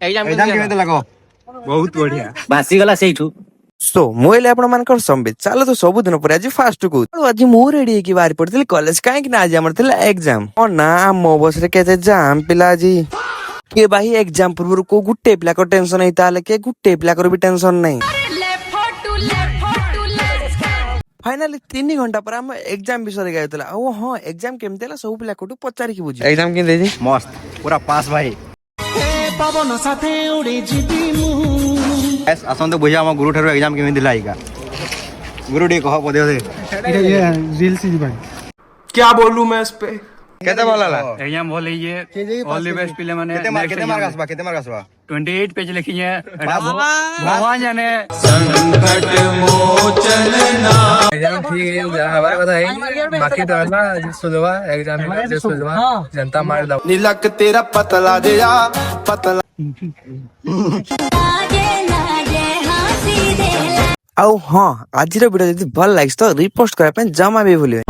Exam केमिति लागो बहुत बढ़िया भासी गला सेठू सो मुझे आपण मानकर संबित चलो तो सब दिन पर आज फास्ट को आज मु रेडी की बाहर पड़ती कॉलेज कहीं ना आज आमर थिला एग्जाम और ना मो बस रे केते जाम पिला जी के भाई एग्जाम पूर्व को गुटे पिला को टेंशन नहीं ताले के गुटे पिला को भी टेंशन नहीं फाइनली 3 घंटा पर हम एग्जाम विषय गयतला ओ हां एग्जाम केमतेला सब पिला कोटू पचारि की बुझी एग्जाम के देजी मस्त पूरा पास भाई पवन साथे उड़ी जीती मु एस आसन तो बुझा हम गुरु ठारो एग्जाम केमिति लाइगा गुरु डी कह पदे दे ये रील सी भाई क्या बोलूं मैं इस पे केते बोलाला एग्जाम बोले ये ऑल द बेस्ट पिले माने केते मार्क आसबा 28 पेज लिखी है भगवान जाने एग्जाम ठीक है हमारे কথা है बाकी तो ना सुलवा एग्जाम में जो सुलवा जनता मार दो नीलक तेरा पतला दिया पतला आउ हाँ आज वीडियो जब भल लगे तो रिपोस्ट करने जमा भी भूलिए।